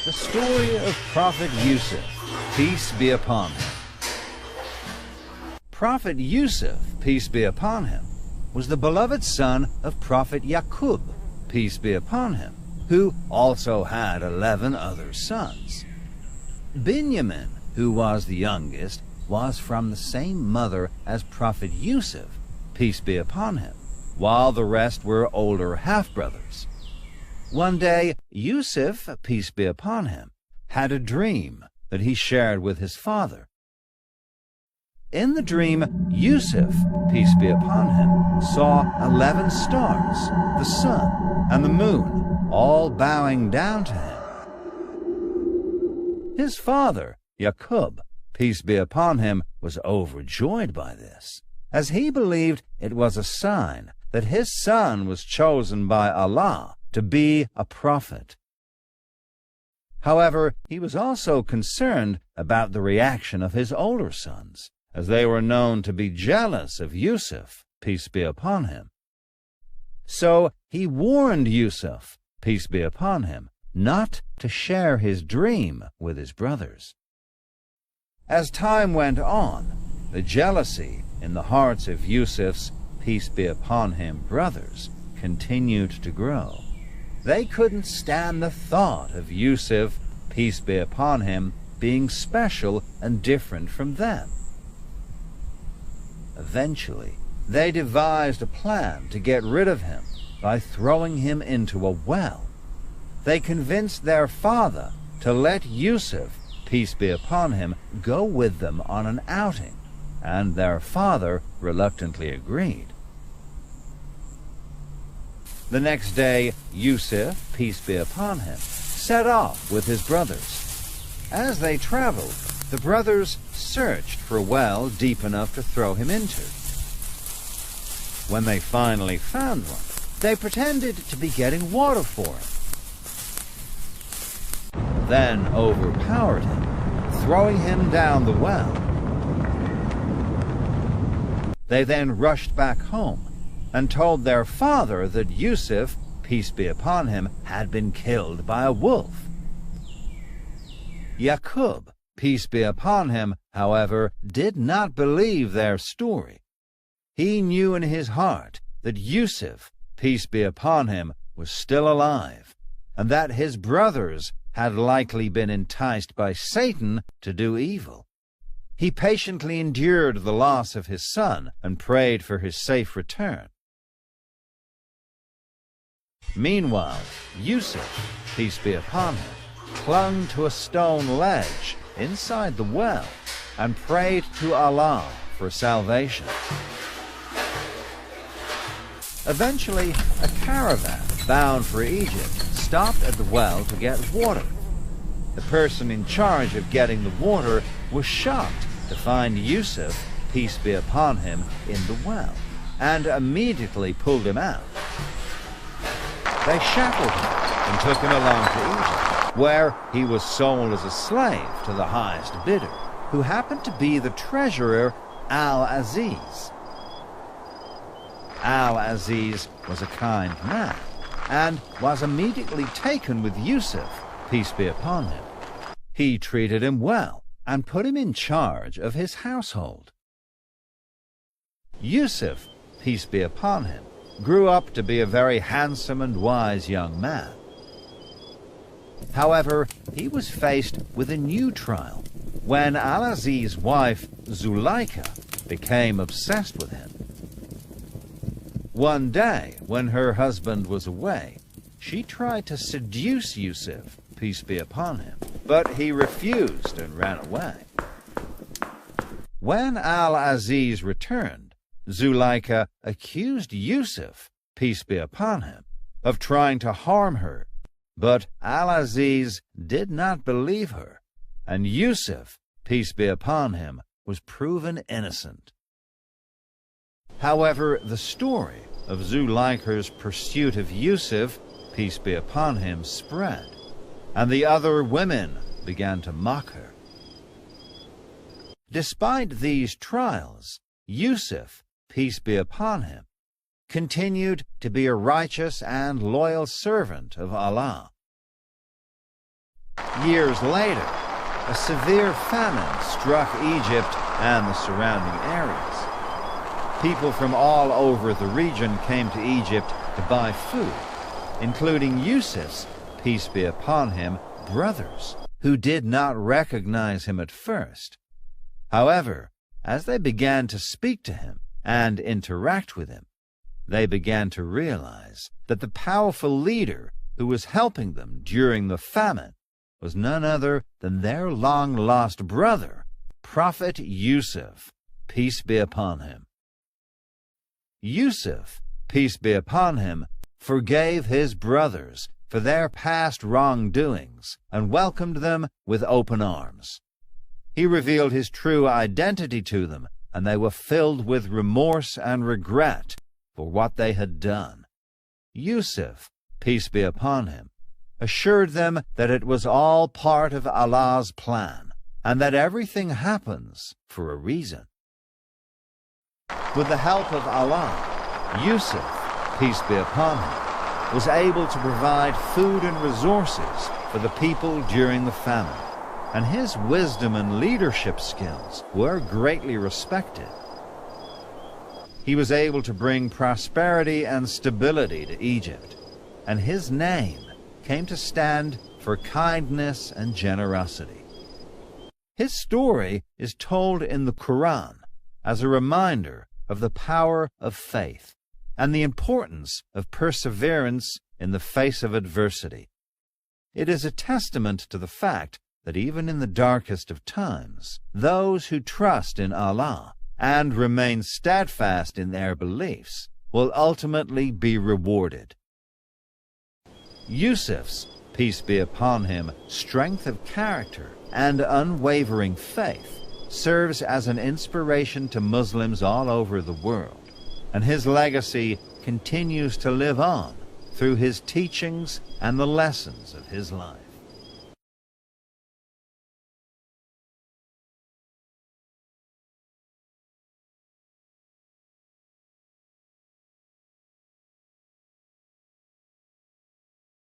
The story of Prophet Yusuf, peace be upon him. Prophet Yusuf, peace be upon him, was the beloved son of Prophet Yaqub, peace be upon him, who also had 11 other sons. Binyamin, who was the youngest, was from the same mother as Prophet Yusuf, peace be upon him, while the rest were older half-brothers. One day, Yusuf, peace be upon him, had a dream that he shared with his father. In the dream, Yusuf, peace be upon him, saw 11 stars, the sun and the moon, all bowing down to him. His father, Yaqub, peace be upon him, was overjoyed by this, as he believed it was a sign that his son was chosen by Allah to be a prophet. However, he was also concerned about the reaction of his older sons, as they were known to be jealous of Yusuf, peace be upon him. So he warned Yusuf, peace be upon him, not to share his dream with his brothers. As time went on, the jealousy in the hearts of Yusuf's, peace be upon him, brothers continued to grow. They couldn't stand the thought of Yusuf, peace be upon him, being special and different from them. Eventually, they devised a plan to get rid of him by throwing him into a well. They convinced their father to let Yusuf, peace be upon him, go with them on an outing, and their father reluctantly agreed. The next day, Yusuf, peace be upon him, set off with his brothers. As they traveled, the brothers searched for a well deep enough to throw him into. When they finally found one, they pretended to be getting water for him, then overpowered him, throwing him down the well. They then rushed back home and told their father that Yusuf, peace be upon him, had been killed by a wolf. Yaqub, peace be upon him, however, did not believe their story. He knew in his heart that Yusuf, peace be upon him, was still alive, and that his brothers had likely been enticed by Satan to do evil. He patiently endured the loss of his son and prayed for his safe return. Meanwhile, Yusuf, peace be upon him, clung to a stone ledge inside the well and prayed to Allah for salvation. Eventually, a caravan bound for Egypt stopped at the well to get water. The person in charge of getting the water was shocked to find Yusuf, peace be upon him, in the well, and immediately pulled him out. They shackled him and took him along to Egypt, where he was sold as a slave to the highest bidder, who happened to be the treasurer Al-Aziz. Al-Aziz was a kind man, and was immediately taken with Yusuf, peace be upon him. He treated him well, and put him in charge of his household. Yusuf, peace be upon him, grew up to be a very handsome and wise young man. However, he was faced with a new trial when Al-Aziz's wife, Zuleika, became obsessed with him. One day, when her husband was away, she tried to seduce Yusuf, peace be upon him, but he refused and ran away. When Al-Aziz returned, Zuleika accused Yusuf, peace be upon him, of trying to harm her, but Al-Aziz did not believe her, and Yusuf, peace be upon him, was proven innocent. However, the story of Zuleika's pursuit of Yusuf, peace be upon him, spread, and the other women began to mock her. Despite these trials, Yusuf, peace be upon him, continued to be a righteous and loyal servant of Allah. Years later, a severe famine struck Egypt and the surrounding areas. People from all over the region came to Egypt to buy food, including Yusuf's, peace be upon him, brothers, who did not recognize him at first. However, as they began to speak to him and interact with him, they began to realize that the powerful leader who was helping them during the famine was none other than their long-lost brother, Prophet Yusuf, peace be upon him. Yusuf, peace be upon him, forgave his brothers for their past wrongdoings and welcomed them with open arms. He revealed his true identity to them, and they were filled with remorse and regret for what they had done. Yusuf, peace be upon him, assured them that it was all part of Allah's plan, and that everything happens for a reason. With the help of Allah, Yusuf, peace be upon him, was able to provide food and resources for the people during the famine, and his wisdom and leadership skills were greatly respected. He was able to bring prosperity and stability to Egypt, and his name came to stand for kindness and generosity. His story is told in the Qur'an as a reminder of the power of faith and the importance of perseverance in the face of adversity. It is a testament to the fact that even in the darkest of times, those who trust in Allah and remain steadfast in their beliefs will ultimately be rewarded. Yusuf's, peace be upon him, strength of character and unwavering faith serves as an inspiration to Muslims all over the world, and his legacy continues to live on through his teachings and the lessons of his life.